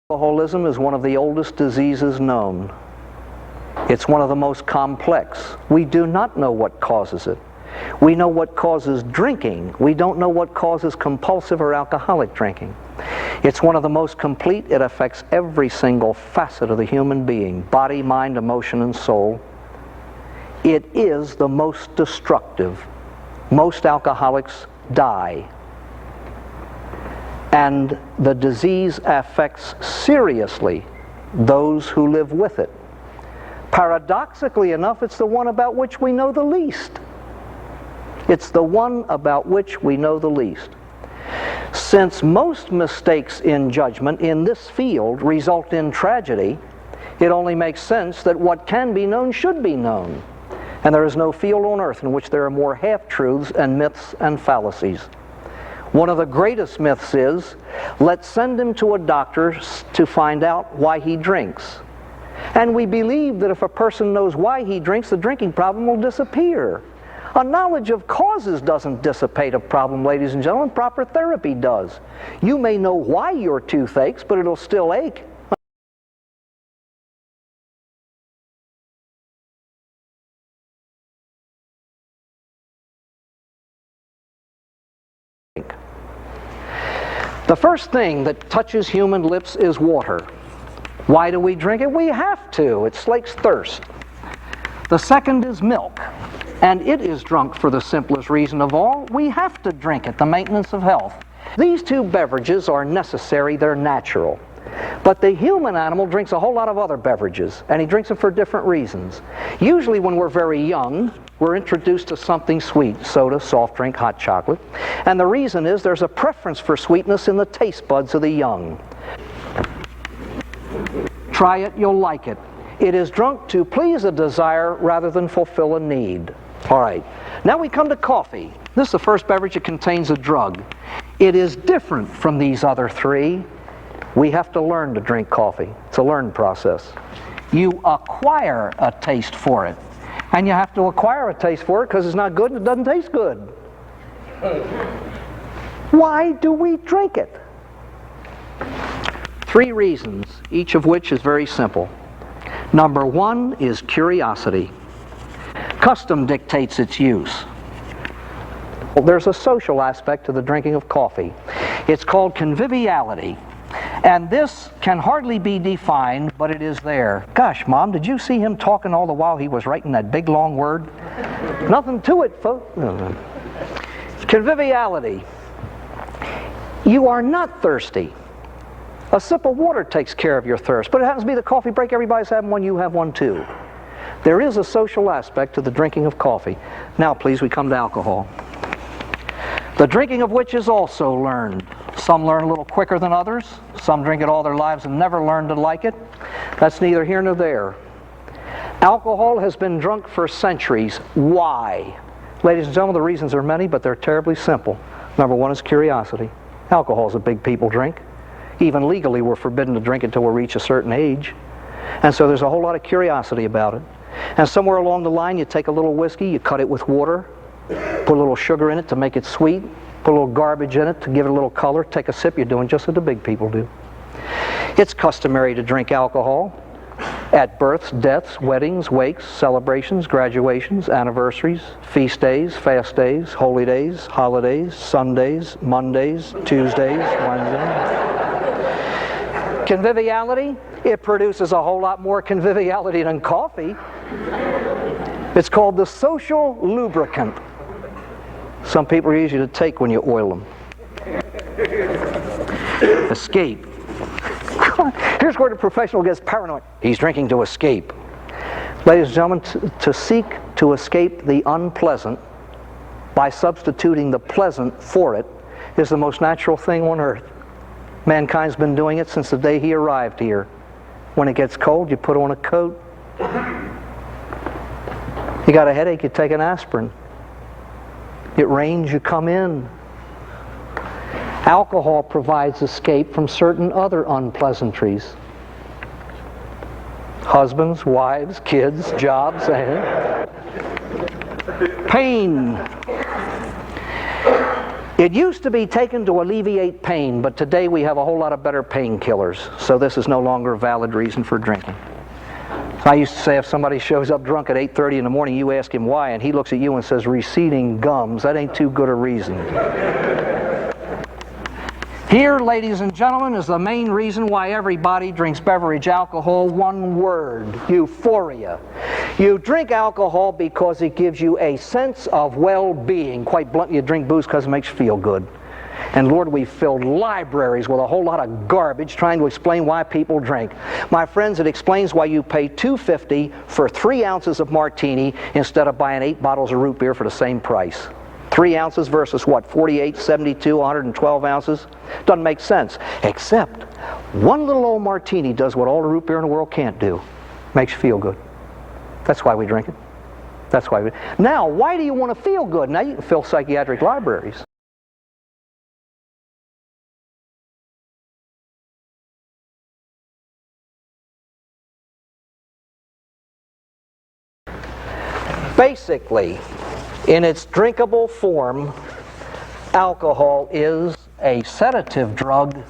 Alcoholism is one of the oldest diseases known. It's one of the most complex. We do not know what causes it. We know what causes drinking. We don't know what causes compulsive or alcoholic drinking. It's one of the most complete. It affects every single facet of the human being, body, mind, emotion, and soul. It is the most destructive. Most alcoholics die. And the disease affects seriously those who live with it. Paradoxically enough, it's the one about which we know the least. It's the one about which we know the least. Since most mistakes in judgment in this field result in tragedy, it only makes sense that what can be known should be known. And there is no field on earth in which there are more half-truths and myths and fallacies. One of the greatest myths is, let's send him to a doctor to find out why he drinks. And we believe that if a person knows why he drinks, the drinking problem will disappear. A knowledge of causes doesn't dissipate a problem, ladies and gentlemen. Proper therapy does. You may know why your tooth aches, but it'll still ache. The first thing that touches human lips is water. Why do we drink it? We have to. It slakes thirst. The second is milk, and it is drunk for the simplest reason of all. We have to drink it, the maintenance of health. These two beverages are necessary, they're natural. But the human animal drinks a whole lot of other beverages, and he drinks them for different reasons. Usually when we're very young, we're introduced to something sweet, soda, soft drink, hot chocolate. And the reason is there's a preference for sweetness in the taste buds of the young. Try it, you'll like it. It is drunk to please a desire rather than fulfill a need. All right, now we come to coffee. This is the first beverage that contains a drug. It is different from these other three. We have to learn to drink coffee. It's a learned process. You acquire a taste for it. And you have to acquire a taste for it because it's not good and it doesn't taste good. Why do we drink it? 3 reasons, each of which is very simple. Number 1 is curiosity. Custom dictates its use. Well, there's a social aspect to the drinking of coffee. It's called conviviality. And this can hardly be defined, but it is there. Gosh, Mom, did you see him talking all the while he was writing that big long word? Nothing to it, folks. Conviviality. You are not thirsty. A sip of water takes care of your thirst, but it happens to be the coffee break, everybody's having one, you have one too. There is a social aspect to the drinking of coffee. Now, please, we come to alcohol. The drinking of which is also learned. Some learn a little quicker than others. Some drink it all their lives and never learn to like it. That's neither here nor there. Alcohol has been drunk for centuries. Why? Ladies and gentlemen, the reasons are many, but they're terribly simple. Number 1 is curiosity. Alcohol is a big people drink. Even legally, we're forbidden to drink until we reach a certain age. And so there's a whole lot of curiosity about it. And somewhere along the line, you take a little whiskey, you cut it with water, put a little sugar in it to make it sweet, put a little garbage in it to give it a little color, take a sip, you're doing just what the big people do. It's customary to drink alcohol at births, deaths, weddings, wakes, celebrations, graduations, anniversaries, feast days, fast days, holy days, holidays, Sundays, Mondays, Tuesdays, Wednesdays. Conviviality, it produces a whole lot more conviviality than coffee. It's called the social lubricant. Some people are easy to take when you oil them. Escape. Here's where the professional gets paranoid. He's drinking to escape. Ladies and gentlemen, to seek to escape the unpleasant by substituting the pleasant for it is the most natural thing on earth. Mankind's been doing it since the day he arrived here. When it gets cold, you put on a coat. You got a headache, you take an aspirin. It rains, you come in. Alcohol provides escape from certain other unpleasantries. Husbands, wives, kids, jobs, pain. It used to be taken to alleviate pain, but today we have a whole lot of better painkillers, so this is no longer a valid reason for drinking. I used to say if somebody shows up drunk at 8:30 in the morning, you ask him why, and he looks at you and says, receding gums. That ain't too good a reason. Here, ladies and gentlemen, is the main reason why everybody drinks beverage alcohol. One word: euphoria. You drink alcohol because it gives you a sense of well-being. Quite bluntly, you drink booze because it makes you feel good. And Lord, we've filled libraries with a whole lot of garbage trying to explain why people drink. My friends, it explains why you pay $2.50 for 3 ounces of martini instead of buying 8 bottles of root beer for the same price. 3 ounces versus what, 48, 72, 112 ounces? Doesn't make sense. Except one little old martini does what all the root beer in the world can't do. Makes you feel good. That's why we drink it. That's why we... Now, why do you want to feel good? Now you can fill psychiatric libraries. Basically, in its drinkable form, alcohol is a sedative drug.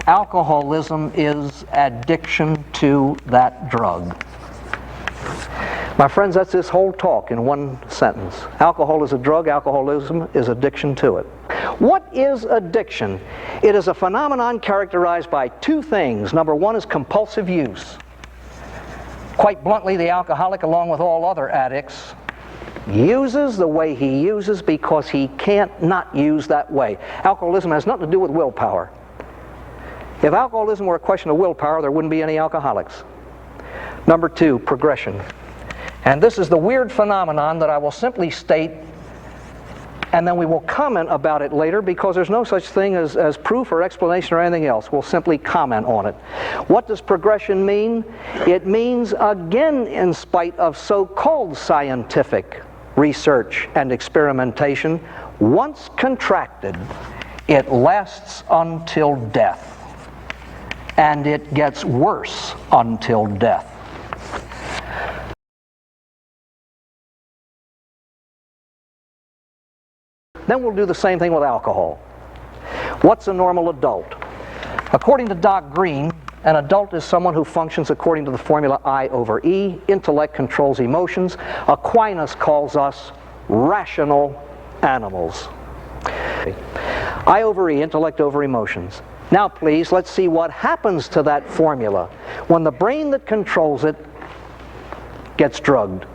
Alcoholism is addiction to that drug. My friends, that's this whole talk in one sentence. Alcohol is a drug, alcoholism is addiction to it. What is addiction? It is a phenomenon characterized by 2 things. Number 1 is compulsive use. Quite bluntly, the alcoholic, along with all other addicts, uses the way he uses because he can't not use that way. Alcoholism has nothing to do with willpower. If alcoholism were a question of willpower, there wouldn't be any alcoholics. Number 2, progression. And this is the weird phenomenon that I will simply state, and then we will comment about it later, because there's no such thing as proof or explanation or anything else. We'll simply comment on it. What does progression mean? It means, again, in spite of so-called scientific research and experimentation, once contracted, it lasts until death. And it gets worse until death. Then we'll do the same thing with alcohol. What's a normal adult? According to Doc Green, an adult is someone who functions according to the formula I over E. Intellect controls emotions. Aquinas calls us rational animals. I over E, intellect over emotions. Now please, let's see what happens to that formula when the brain that controls it gets drugged.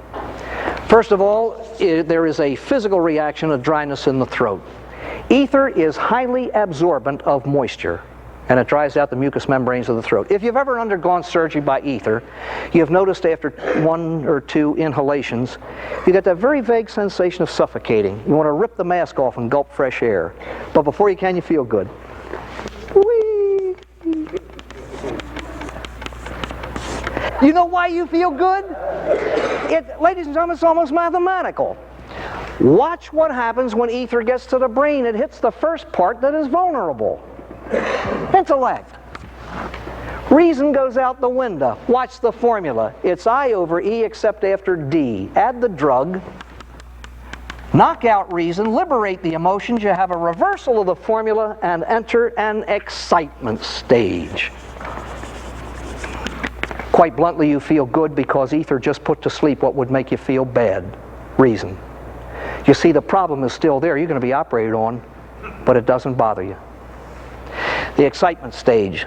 First of all, there is a physical reaction of dryness in the throat. Ether is highly absorbent of moisture, and it dries out the mucous membranes of the throat. If you've ever undergone surgery by ether, you've noticed after 1 or 2 inhalations, you get that very vague sensation of suffocating. You want to rip the mask off and gulp fresh air. But before you can, you feel good. Whee! You know why you feel good? Ladies and gentlemen, it's almost mathematical. Watch what happens when ether gets to the brain. It hits the first part that is vulnerable. Intellect. Reason goes out the window. Watch the formula. It's I over E except after D. Add the drug. Knock out reason. Liberate the emotions. You have a reversal of the formula and enter an excitement stage. Quite bluntly, you feel good because ether just put to sleep what would make you feel bad. Reason. You see, the problem is still there. You're going to be operated on, but it doesn't bother you. The excitement stage.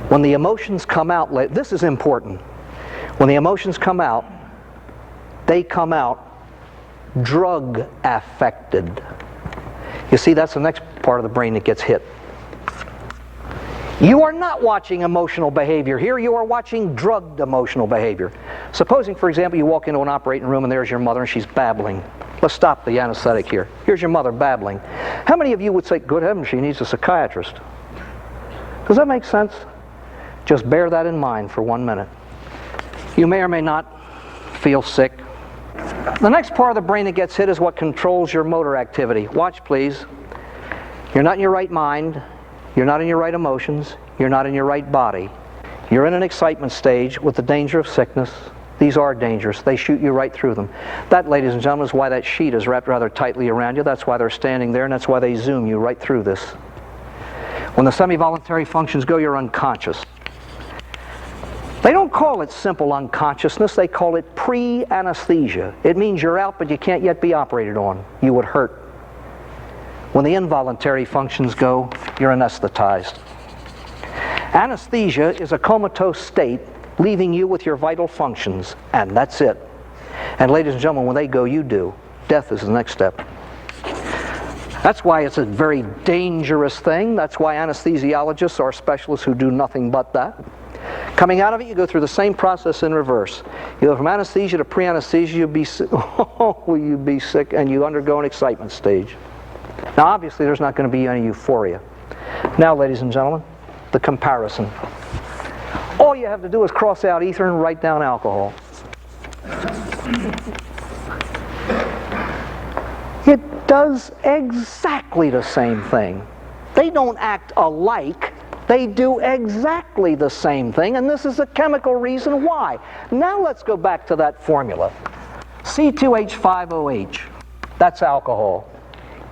When the emotions come out, this is important. When the emotions come out, they come out drug affected. You see, that's the next part of the brain that gets hit. You are not watching emotional behavior here, you are watching drugged emotional behavior. Supposing, for example, you walk into an operating room and there's your mother and she's babbling. Let's stop the anesthetic here. Here's your mother babbling. How many of you would say, good heavens, she needs a psychiatrist? Does that make sense? Just bear that in mind for 1 minute. You may or may not feel sick. The next part of the brain that gets hit is what controls your motor activity. Watch, please. You're not in your right mind. You're not in your right emotions. You're not in your right body. You're in an excitement stage with the danger of sickness. These are dangerous. They shoot you right through them. That, ladies and gentlemen, is why that sheet is wrapped rather tightly around you. That's why they're standing there, and that's why they zoom you right through this. When the semi-voluntary functions go, you're unconscious. They don't call it simple unconsciousness. They call it pre-anesthesia. It means you're out, but you can't yet be operated on. You would hurt. When the involuntary functions go, you're anesthetized. Anesthesia is a comatose state, leaving you with your vital functions, and that's it. And ladies and gentlemen, when they go, you do. Death is the next step. That's why it's a very dangerous thing. That's why anesthesiologists are specialists who do nothing but that. Coming out of it, you go through the same process in reverse. You go from anesthesia to pre-anesthesia, you'll be sick. Oh, will you be sick? And you undergo an excitement stage. Now, obviously, there's not going to be any euphoria. Now, ladies and gentlemen, the comparison. All you have to do is cross out ether and write down alcohol. It does exactly the same thing. They don't act alike. They do exactly the same thing, and this is a chemical reason why. Now let's go back to that formula. C2H5OH, that's alcohol.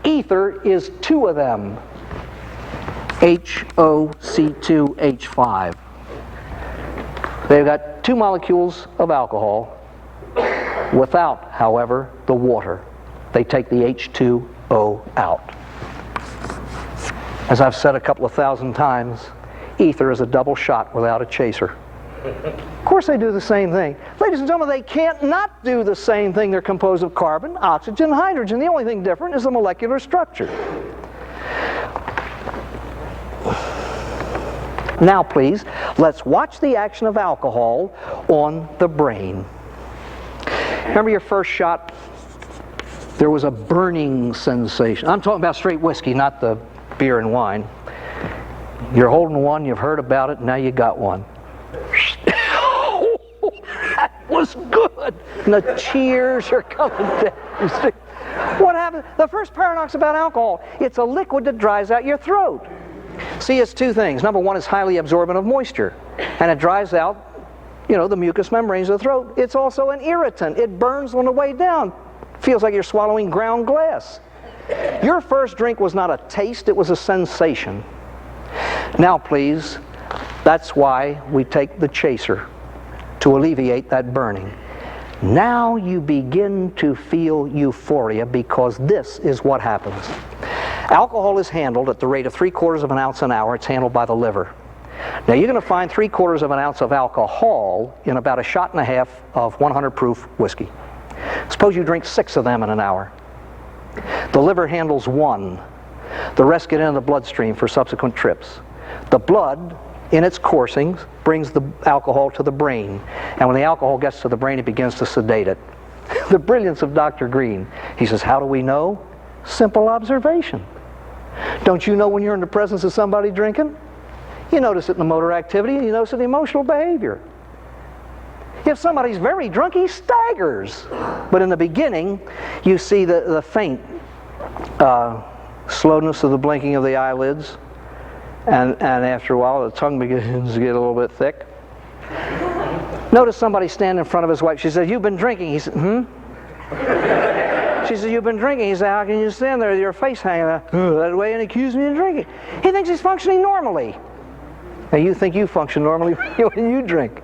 Ether is two of them, HOC2H5. They've got two molecules of alcohol without, however, the water. They take the H2O out. As I've said a couple of thousand times, ether is a double shot without a chaser. Of course they do the same thing. Ladies and gentlemen, they can't not do the same thing. They're composed of carbon, oxygen, hydrogen. The only thing different is the molecular structure. Now please, let's watch the action of alcohol on the brain. Remember your first shot? There was a burning sensation. I'm talking about straight whiskey, not the beer and wine. You're holding one, you've heard about it, now you got one. That was good. And the cheers are coming down. What happened? The first paradox about alcohol, it's a liquid that dries out your throat. See, it's two things. Number one, it's highly absorbent of moisture, and it dries out, the mucous membranes of the throat. It's also an irritant. It burns on the way down. Feels like you're swallowing ground glass. Your first drink was not a taste, it was a sensation. Now please, that's why we take the chaser, to alleviate that burning. Now you begin to feel euphoria, because this is what happens. Alcohol is handled at the rate of 3/4 of an ounce an hour. It's handled by the liver. Now you're going to find 3/4 of an ounce of alcohol in about a shot and a half of 100 proof whiskey. Suppose you drink 6 of them in an hour. The liver handles 1. The rest get into the bloodstream for subsequent trips. The blood, in its coursings, brings the alcohol to the brain. And when the alcohol gets to the brain, it begins to sedate it. The brilliance of Dr. Green. He says, how do we know? Simple observation. Don't you know when you're in the presence of somebody drinking? You notice it in the motor activity, and you notice it in the emotional behavior. If somebody's very drunk, he staggers. But in the beginning, you see the faint slowness of the blinking of the eyelids. And after a while, the tongue begins to get a little bit thick. Notice somebody stand in front of his wife. She says, you've been drinking. He said, She says, you've been drinking. He said, how can you stand there with your face hanging out that way and accuse me of drinking? He thinks he's functioning normally. Now you think you function normally when you drink.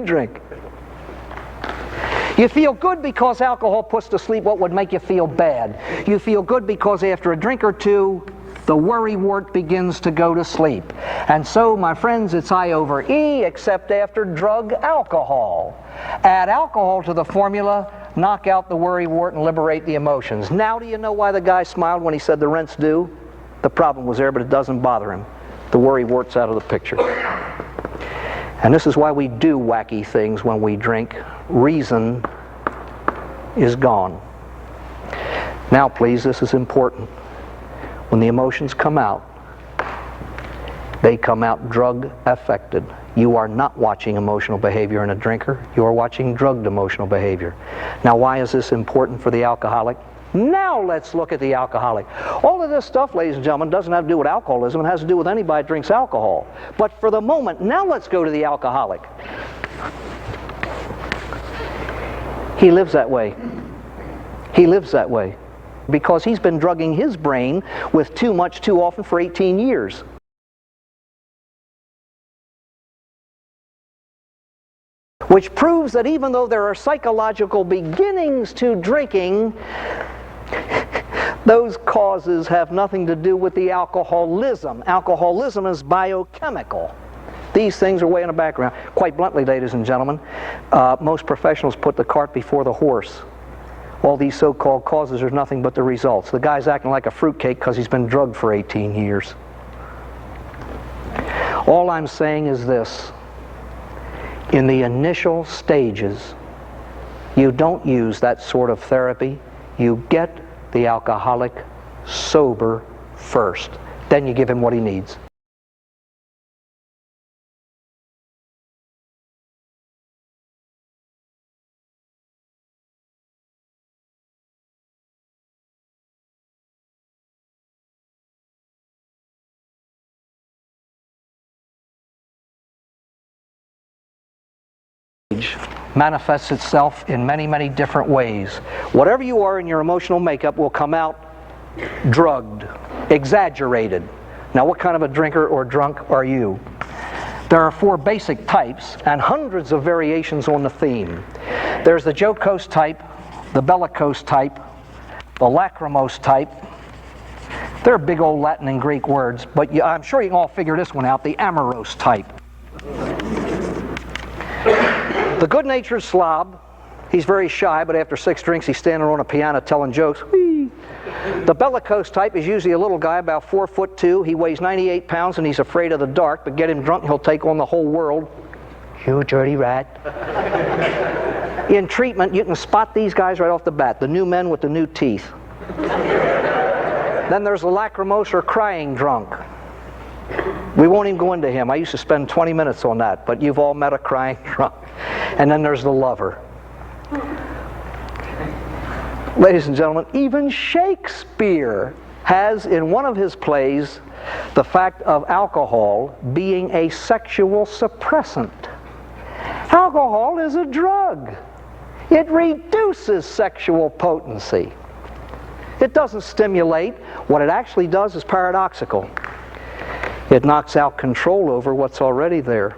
Drink. You feel good because alcohol puts to sleep what would make you feel bad. You feel good because after a drink or two, the worrywart begins to go to sleep. And so, my friends, it's I over E, except after drug alcohol. Add alcohol to the formula, knock out the worrywart, and liberate the emotions. Now do you know why the guy smiled when he said the rent's due? The problem was there, but it doesn't bother him. The worrywart's out of the picture. And this is why we do wacky things when we drink. Reason is gone. Now please, this is important. When the emotions come out, they come out drug affected. You are not watching emotional behavior in a drinker. You are watching drugged emotional behavior. Now, why is this important for the alcoholic? Now let's look at the alcoholic. All of this stuff, ladies and gentlemen, doesn't have to do with alcoholism. It has to do with anybody that drinks alcohol. But for the moment, now let's go to the alcoholic. He lives that way. He lives that way because he's been drugging his brain with too much too often for 18 years. Which proves that even though there are psychological beginnings to drinking, those causes have nothing to do with the alcoholism. Alcoholism is biochemical. These things are way in the background. Quite bluntly, ladies and gentlemen, most professionals put the cart before the horse. All these so-called causes are nothing but the results. The guy's acting like a fruitcake because he's been drugged for 18 years. All I'm saying is this. In the initial stages, you don't use that sort of therapy. You get the alcoholic sober first. Then you give him what he needs. Manifests itself in many, many different ways. Whatever you are in your emotional makeup will come out drugged, exaggerated. Now, what kind of a drinker or drunk are you? There are 4 basic types and hundreds of variations on the theme. There's the jocose type, the bellicose type, the lachrymose type. They're big old Latin and Greek words, but I'm sure you can all figure this one out, the amorose type. The good-natured slob, he's very shy, but after 6 drinks he's standing on a piano telling jokes. Whee! The bellicose type is usually a little guy about 4'2". He weighs 98 pounds and he's afraid of the dark, but get him drunk and he'll take on the whole world. You dirty rat. In treatment, you can spot these guys right off the bat, the new men with the new teeth. Then there's the lachrymose or crying drunk. We won't even go into him. I used to spend 20 minutes on that, but you've all met a crying drunk. And then there's the lover. Ladies and gentlemen, even Shakespeare has in one of his plays the fact of alcohol being a sexual suppressant. Alcohol is a drug. It reduces sexual potency. It doesn't stimulate. What it actually does is paradoxical. It knocks out control over what's already there.